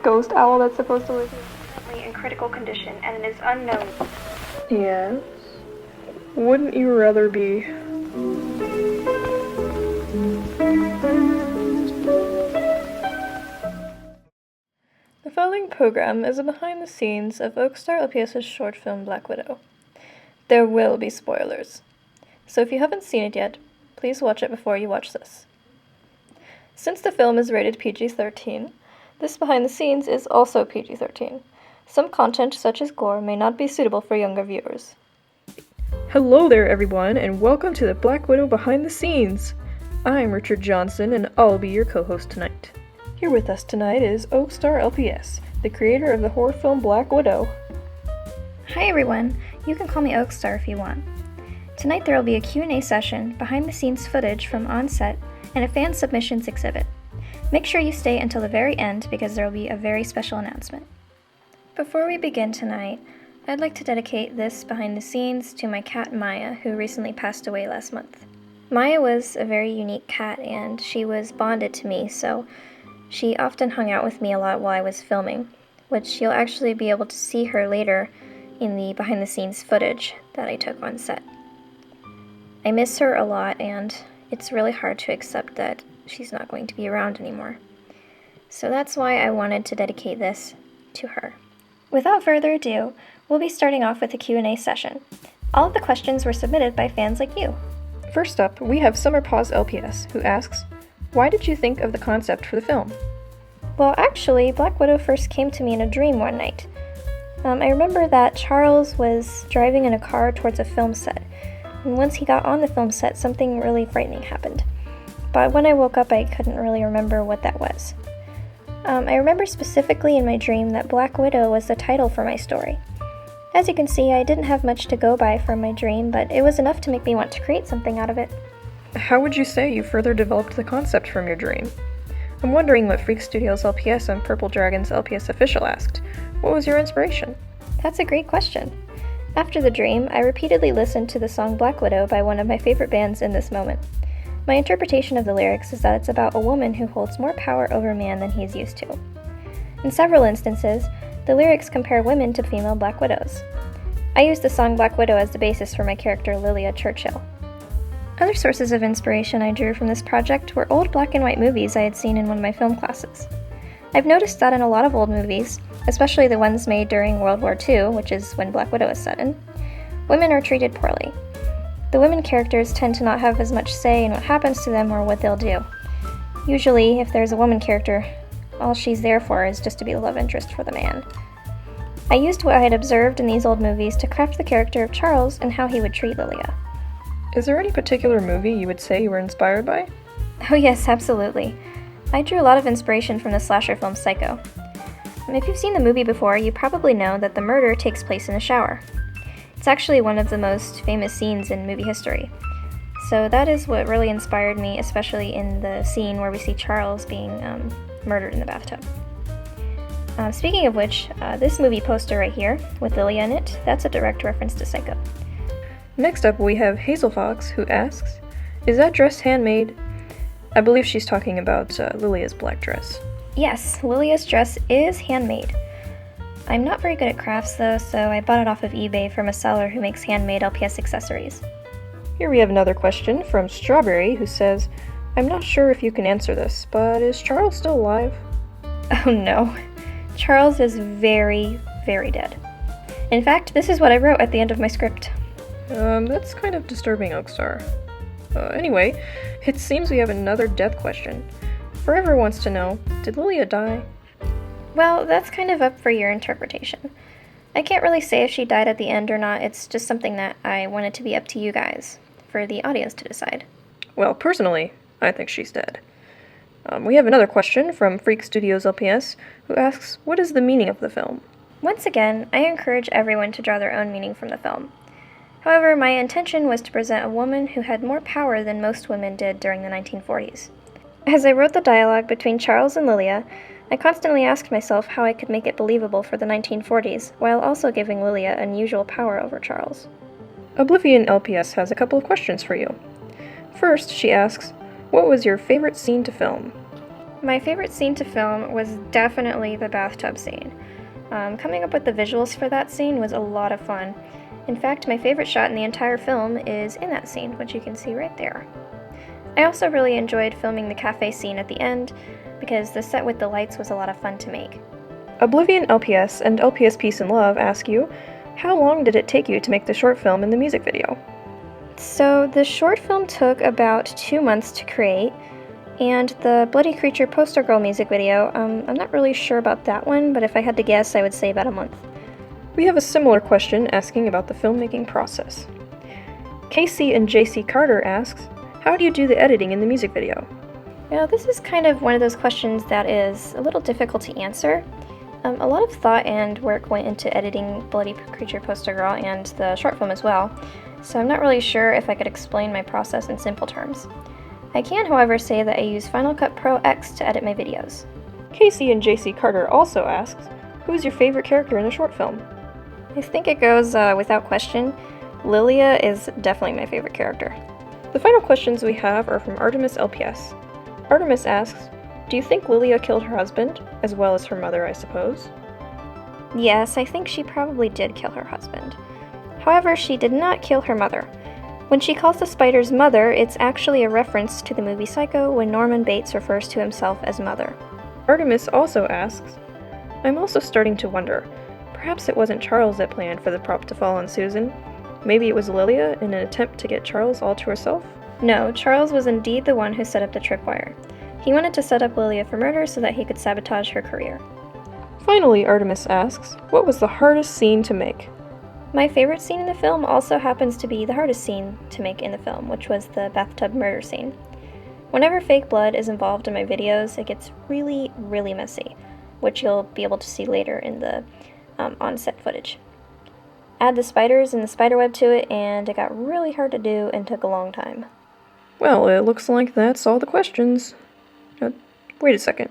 ghost owl that's supposed to live here. In critical condition, and it is unknown. Yes? Wouldn't you rather be... The following program is a behind-the-scenes of OakStarLPS's short film Black Widow. There will be spoilers, so if you haven't seen it yet, please watch it before you watch this. Since the film is rated PG-13, this behind-the-scenes is also PG-13. Some content, such as gore, may not be suitable for younger viewers. Hello there, everyone, and welcome to the Black Widow Behind the Scenes! I'm Richard Johnson, and I'll be your co-host tonight. Here with us tonight is OakStarLPS, the creator of the horror film Black Widow. Hi everyone, you can call me Oakstar if you want. Tonight there will be a Q&A session, behind-the-scenes footage from on-set, and a fan submissions exhibit. Make sure you stay until the very end because there will be a very special announcement. Before we begin tonight, I'd like to dedicate this behind-the-scenes to my cat Maya, who recently passed away last month. Maya was a very unique cat and she was bonded to me, so she often hung out with me a lot while I was filming, which you'll actually be able to see her later in the behind-the-scenes footage that I took on set. I miss her a lot, and it's really hard to accept that she's not going to be around anymore. So that's why I wanted to dedicate this to her. Without further ado, we'll be starting off with a Q&A session. All of the questions were submitted by fans like you. First up, we have Summer Paws LPS, who asks, why did you think of the concept for the film? Well, actually, Black Widow first came to me in a dream one night. I remember that Charles was driving in a car towards a film set, and once he got on the film set, something really frightening happened. But when I woke up, I couldn't really remember what that was. I remember specifically in my dream that Black Widow was the title for my story. As you can see, I didn't have much to go by from my dream, but it was enough to make me want to create something out of it. How would you say you further developed the concept from your dream? I'm wondering what Freak Studios LPS and Purple Dragon's LPS official asked. What was your inspiration? That's a great question. After the dream, I repeatedly listened to the song Black Widow by one of my favorite bands in this moment. My interpretation of the lyrics is that it's about a woman who holds more power over man than he's used to. In several instances, the lyrics compare women to female Black Widows. I used the song Black Widow as the basis for my character Lilia Churchill. Other sources of inspiration I drew from this project were old black and white movies I had seen in one of my film classes. I've noticed that in a lot of old movies, especially the ones made during World War II, which is when Black Widow is set in, women are treated poorly. The women characters tend to not have as much say in what happens to them or what they'll do. Usually, if there's a woman character, all she's there for is just to be the love interest for the man. I used what I had observed in these old movies to craft the character of Charles and how he would treat Lilia. Is there any particular movie you would say you were inspired by? Oh yes, absolutely. I drew a lot of inspiration from the slasher film Psycho. If you've seen the movie before, you probably know that the murder takes place in a shower. It's actually one of the most famous scenes in movie history. So that is what really inspired me, especially in the scene where we see Charles being murdered in the bathtub. Speaking of which, this movie poster right here, with Lilia in it, that's a direct reference to Psycho. Next up, we have Hazel Fox, who asks, is that dress handmade? I believe she's talking about Lilia's black dress. Yes, Lilia's dress is handmade. I'm not very good at crafts though, so I bought it off of eBay from a seller who makes handmade LPS accessories. Here we have another question from Strawberry, who says, I'm not sure if you can answer this, but is Charles still alive? Oh no. Charles is very, very dead. In fact, this is what I wrote at the end of my script. That's kind of disturbing, Oakstar. Anyway, it seems we have another death question. Forever wants to know, did Lilia die? Well, that's kind of up for your interpretation. I can't really say if she died at the end or not, it's just something that I wanted to be up to you guys, for the audience to decide. Well, personally, I think she's dead. We have another question from Freak Studios LPS, who asks, what is the meaning of the film? Once again, I encourage everyone to draw their own meaning from the film. However, my intention was to present a woman who had more power than most women did during the 1940s. As I wrote the dialogue between Charles and Lilia, I constantly asked myself how I could make it believable for the 1940s, while also giving Lilia unusual power over Charles. Oblivion LPS has a couple of questions for you. First, she asks, what was your favorite scene to film? My favorite scene to film was definitely the bathtub scene. Coming up with the visuals for that scene was a lot of fun. In fact, my favorite shot in the entire film is in that scene, which you can see right there. I also really enjoyed filming the cafe scene at the end, because the set with the lights was a lot of fun to make. Oblivion LPS and LPS Peace and Love ask you, how long did it take you to make the short film and the music video? So the short film took about 2 months to create, and the Bloody Creature Poster Girl music video, I'm not really sure about that one, but if I had to guess, I would say about a month. We have a similar question asking about the filmmaking process. Casey and JC Carter asks, how do you do the editing in the music video? Now, this is kind of one of those questions that is a little difficult to answer. A lot of thought and work went into editing Bloody Creature Poster Girl and the short film as well, so I'm not really sure if I could explain my process in simple terms. I can, however, say that I use Final Cut Pro X to edit my videos. Casey and JC Carter also asks, who's your favorite character in the short film? I think it goes without question. Lilia is definitely my favorite character. The final questions we have are from Artemis LPS. Artemis asks, do you think Lilia killed her husband, as well as her mother, I suppose? Yes, I think she probably did kill her husband. However, she did not kill her mother. When she calls the spider's mother, it's actually a reference to the movie Psycho when Norman Bates refers to himself as mother. Artemis also asks, I'm also starting to wonder, perhaps it wasn't Charles that planned for the prop to fall on Susan? Maybe it was Lilia in an attempt to get Charles all to herself? No, Charles was indeed the one who set up the tripwire. He wanted to set up Lilia for murder so that he could sabotage her career. Finally, Artemis asks, what was the hardest scene to make? My favorite scene in the film also happens to be the hardest scene to make in the film, which was the bathtub murder scene. Whenever fake blood is involved in my videos, it gets really, really messy, which you'll be able to see later in the on-set footage. Add the spiders and the spiderweb to it, and it got really hard to do and took a long time. Well, it looks like that's all the questions. Wait a second.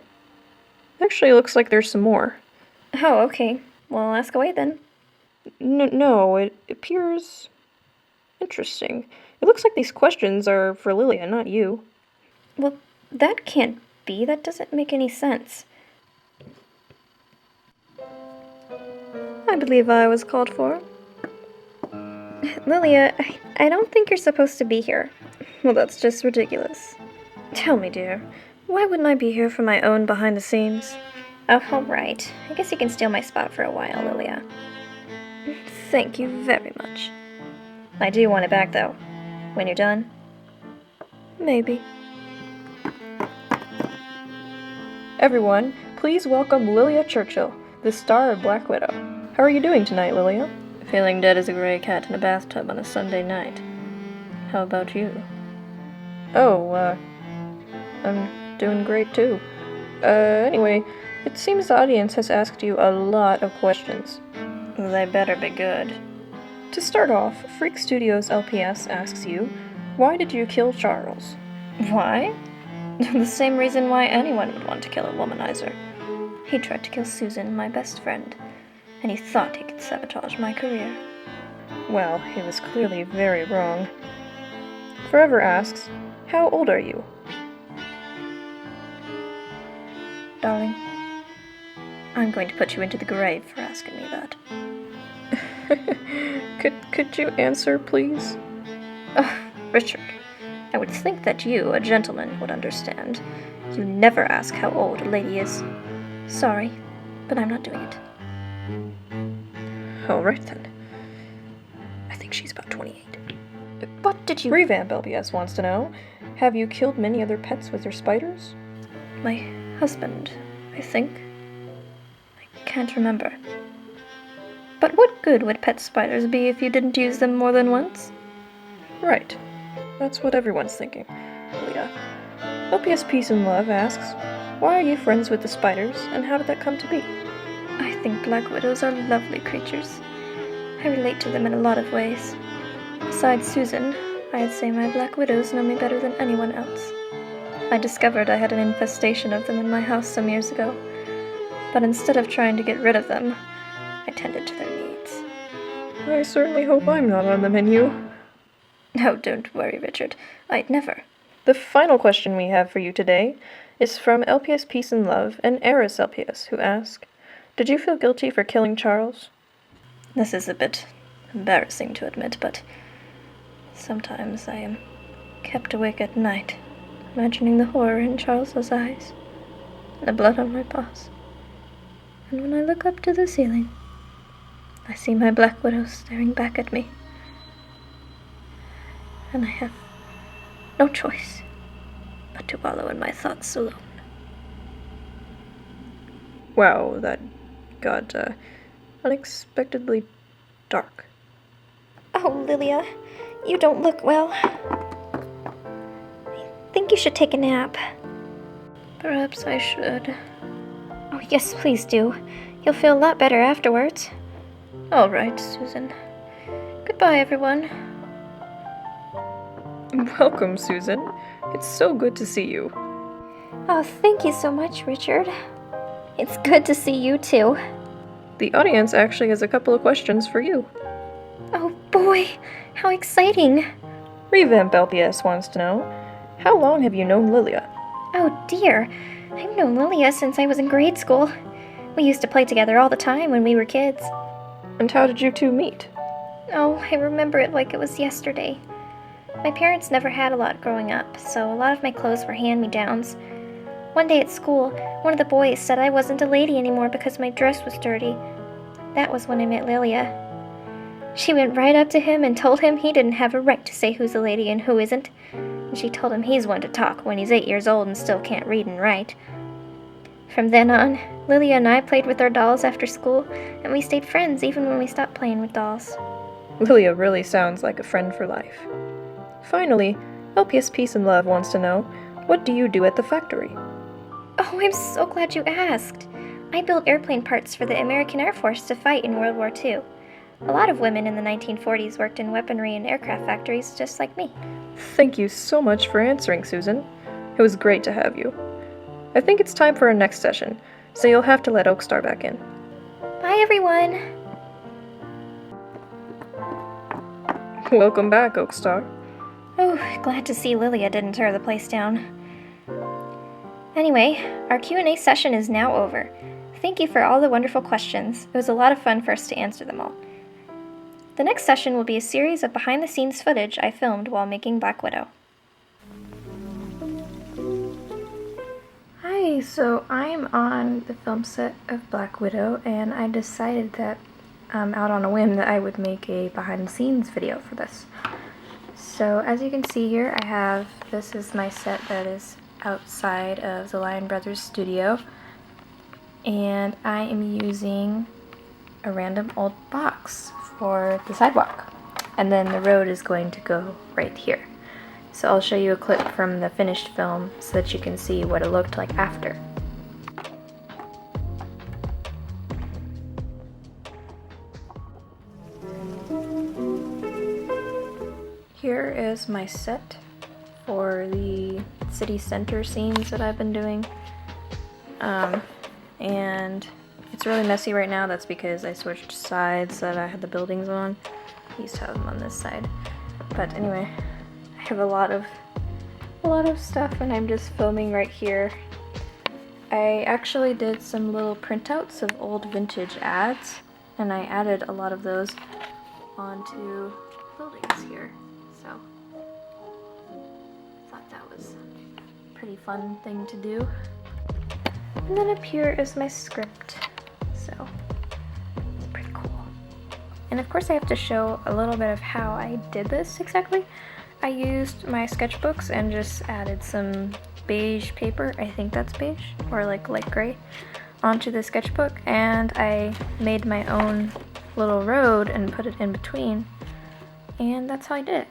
Actually, it looks like there's some more. Oh, okay. Well, ask away then. No, it appears interesting. It looks like these questions are for Lilia, not you. Well, that can't be. That doesn't make any sense. I believe I was called for. Lilia, I don't think you're supposed to be here. Well, that's just ridiculous. Tell me, dear, why wouldn't I be here for my own behind the scenes? Oh, all right. I guess you can steal my spot for a while, Lilia. Thank you very much. I do want it back, though. When you're done? Maybe. Everyone, please welcome Lilia Churchill, the star of Black Widow. How are you doing tonight, Lilia? Feeling dead as a gray cat in a bathtub on a Sunday night. How about you? Oh, I'm doing great too. Anyway, it seems the audience has asked you a lot of questions. They better be good. To start off, Freak Studios LPS asks you, why did you kill Charles? Why? The same reason why anyone would want to kill a womanizer. He tried to kill Susan, my best friend, and he thought he could sabotage my career. Well, he was clearly very wrong. Forever asks, how old are you? Darling, I'm going to put you into the grave for asking me that. Could you answer, please? Richard, I would think that you, a gentleman, would understand. You never ask how old a lady is. Sorry, but I'm not doing it. All right, then. I think she's about 28. What did you... Revamp LPS wants to know, have you killed many other pets with your spiders? My husband, I think. I can't remember. But what good would pet spiders be if you didn't use them more than once? Right. That's what everyone's thinking, Leah. LPS Peace and Love asks, why are you friends with the spiders, and how did that come to be? I think black widows are lovely creatures. I relate to them in a lot of ways. Besides Susan, I'd say my black widows know me better than anyone else. I discovered I had an infestation of them in my house some years ago, but instead of trying to get rid of them, I tended to their needs. I certainly hope I'm not on the menu. Oh, don't worry, Richard. I'd never. The final question we have for you today is from LPS Peace and Love and Eris LPS, who ask, "Did you feel guilty for killing Charles?" This is a bit embarrassing to admit, but sometimes I am kept awake at night, imagining the horror in Charles's eyes, and the blood on my paws. And when I look up to the ceiling, I see my Black Widow staring back at me. And I have no choice but to wallow in my thoughts alone. Wow, that got unexpectedly dark. Oh, Lilia, you don't look well. I think you should take a nap. Perhaps I should. Oh, yes, please do. You'll feel a lot better afterwards. All right, Susan. Goodbye, everyone. Welcome, Susan. It's so good to see you. Oh, thank you so much, Richard. It's good to see you, too. The audience actually has a couple of questions for you. Oh, boy, how exciting. Revamp LPS wants to know, how long have you known Lilia? Oh, dear. I've known Lilia since I was in grade school. We used to play together all the time when we were kids. And how did you two meet? Oh, I remember it like it was yesterday. My parents never had a lot growing up, so a lot of my clothes were hand-me-downs. One day at school, one of the boys said I wasn't a lady anymore because my dress was dirty. That was when I met Lilia. She went right up to him and told him he didn't have a right to say who's a lady and who isn't. And she told him he's one to talk when he's 8 years old and still can't read and write. From then on, Lilia and I played with our dolls after school, and we stayed friends even when we stopped playing with dolls. Lilia really sounds like a friend for life. Finally, LPS Peace and Love wants to know, what do you do at the factory? Oh, I'm so glad you asked. I built airplane parts for the American Air Force to fight in World War II. A lot of women in the 1940s worked in weaponry and aircraft factories just like me. Thank you so much for answering, Susan. It was great to have you. I think it's time for our next session, so you'll have to let Oakstar back in. Bye, everyone. Welcome back, Oakstar. Oh, glad to see Lilia didn't tear the place down. Anyway, our Q&A session is now over. Thank you for all the wonderful questions. It was a lot of fun for us to answer them all. The next session will be a series of behind-the-scenes footage I filmed while making Black Widow. Hi, so I'm on the film set of Black Widow, and I decided that, out on a whim, that I would make a behind-the-scenes video for this. So as you can see here, this is my set that is outside of the Lion Brothers studio, and I am using a random old box for the sidewalk, and then the road is going to go right here. So I'll show you a clip from the finished film so that you can see what it looked like after. Here is my set for the city center scenes that I've been doing. And it's really messy right now. That's because I switched sides that I had the buildings on. I used to have them on this side. But anyway, I have a lot of stuff and I'm just filming right here. I actually did some little printouts of old vintage ads, and I added a lot of those onto buildings here. So I thought that was a pretty fun thing to do. And then up here is my script, so it's pretty cool. And of course I have to show a little bit of how I did this exactly. I used my sketchbooks and just added some beige paper, I think that's beige, or like light gray, onto the sketchbook, and I made my own little road and put it in between, and that's how I did it.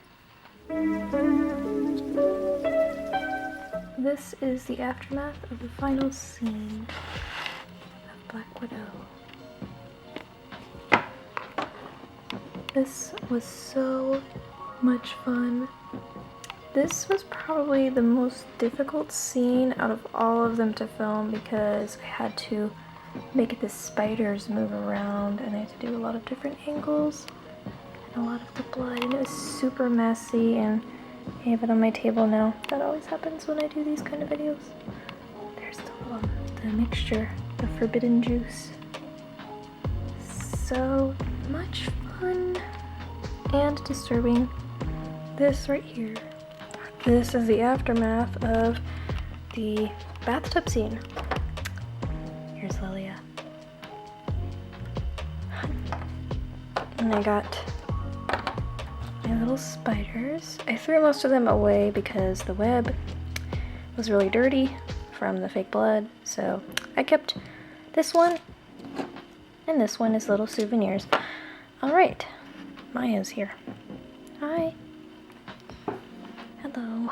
This is the aftermath of the final scene of Black Widow. This was so much fun. This was probably the most difficult scene out of all of them to film because I had to make the spiders move around and I had to do a lot of different angles and a lot of the blood, and it was super messy, and I have it on my table now. That always happens when I do these kind of videos. mixture of forbidden juice. So much fun and disturbing. This right here. This is the aftermath of the bathtub scene. Here's Lilia. And I got my little spiders. I threw most of them away because the web was really dirty from the fake blood, so I kept this one and this one as little souvenirs. Alright, Maya's here. Hi. Hello.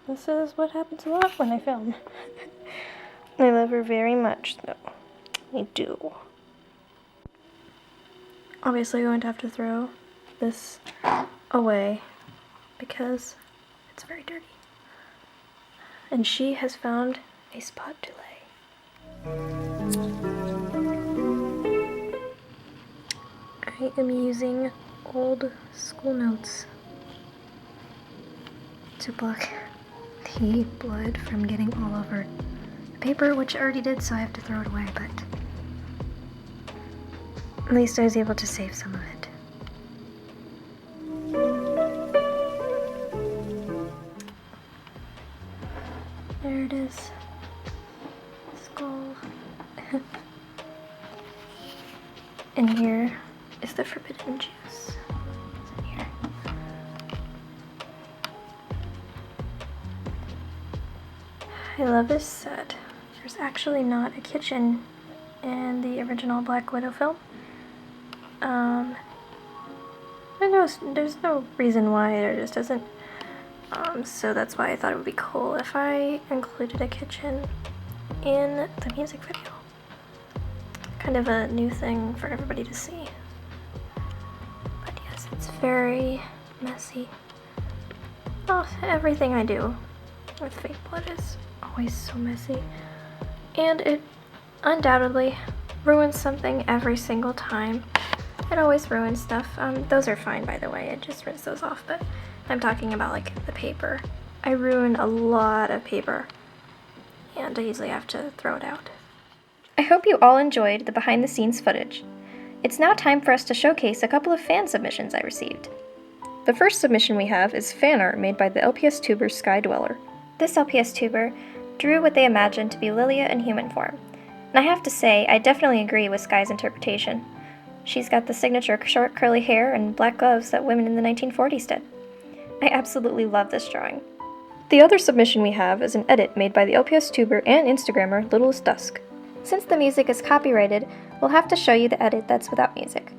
This is what happens a lot when I film. I love her very much, though. I do. Obviously going to have to throw this away because it's very dirty. And she has found a spot to lay. I am using old school notes to block the blood from getting all over the paper, which I already did, so I have to throw it away, but at least I was able to save some of it. There it is. Skull. And here is the forbidden juice. It's in here. I love this set. There's actually not a kitchen in the original Black Widow film. There's no reason why there just isn't. So that's why I thought it would be cool if I included a kitchen in the music video. Kind of a new thing for everybody to see. But yes, it's very messy. Oh, everything I do with fake blood is always so messy. And it undoubtedly ruins something every single time. It always ruins stuff. Those are fine, by the way. I just rinse those off, but I'm talking about like the paper. I ruin a lot of paper, and I usually have to throw it out. I hope you all enjoyed the behind-the-scenes footage. It's now time for us to showcase a couple of fan submissions I received. The first submission we have is fan art made by the LPS tuber Sky Dweller. This LPS tuber drew what they imagined to be Lilia in human form, and I have to say, I definitely agree with Sky's interpretation. She's got the signature short curly hair and black gloves that women in the 1940s did. I absolutely love this drawing. The other submission we have is an edit made by the LPS tuber and Instagrammer littlest. Since the music is copyrighted, we'll have to show you the edit that's without music.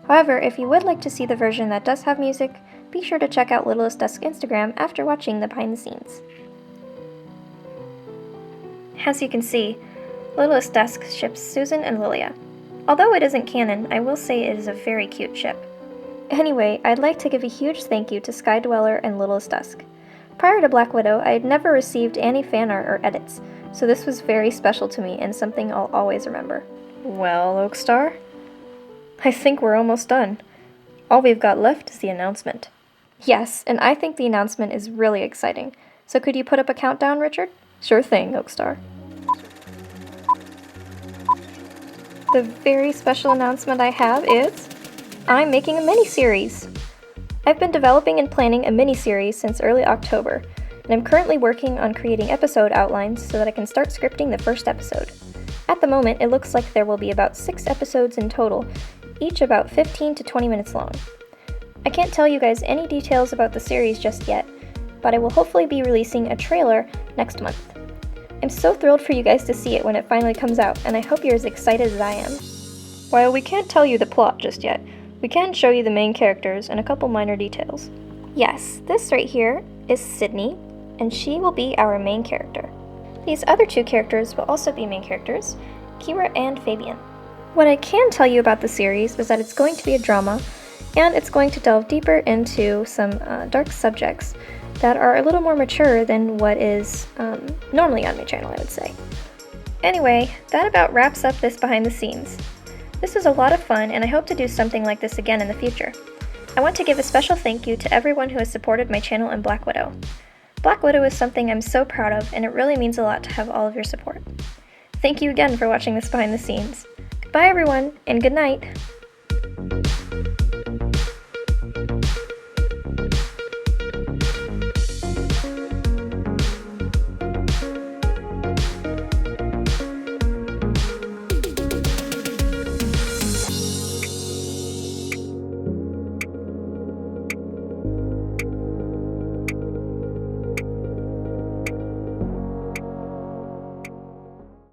However, if you would like to see the version that does have music, be sure to check out littlest Instagram after watching the behind the scenes. As you can see, littlest ships Susan and Lilia. Although it isn't canon, I will say it is a very cute ship. Anyway, I'd like to give a huge thank you to Sky Dweller and Littlest Dusk. Prior to Black Widow, I had never received any fan art or edits, so this was very special to me and something I'll always remember. Well, Oakstar, I think we're almost done. All we've got left is the announcement. Yes, and I think the announcement is really exciting. So could you put up a countdown, Richard? Sure thing, Oakstar. The very special announcement I have is, I'm making a mini-series. I've been developing and planning a mini-series since early October, and I'm currently working on creating episode outlines so that I can start scripting the first episode. At the moment, it looks like there will be about 6 episodes in total, each about 15 to 20 minutes long. I can't tell you guys any details about the series just yet, but I will hopefully be releasing a trailer next month. I'm so thrilled for you guys to see it when it finally comes out, and I hope you're as excited as I am. While we can't tell you the plot just yet, we can show you the main characters and a couple minor details. Yes, this right here is Sydney, and she will be our main character. These other 2 characters will also be main characters, Kira and Fabian. What I can tell you about the series is that it's going to be a drama, and it's going to delve deeper into some dark subjects that are a little more mature than what is normally on my channel, I would say. Anyway, that about wraps up this behind the scenes. This is a lot of fun, and I hope to do something like this again in the future. I want to give a special thank you to everyone who has supported my channel and Black Widow. Black Widow is something I'm so proud of, and it really means a lot to have all of your support. Thank you again for watching this behind the scenes. Goodbye everyone, and good night!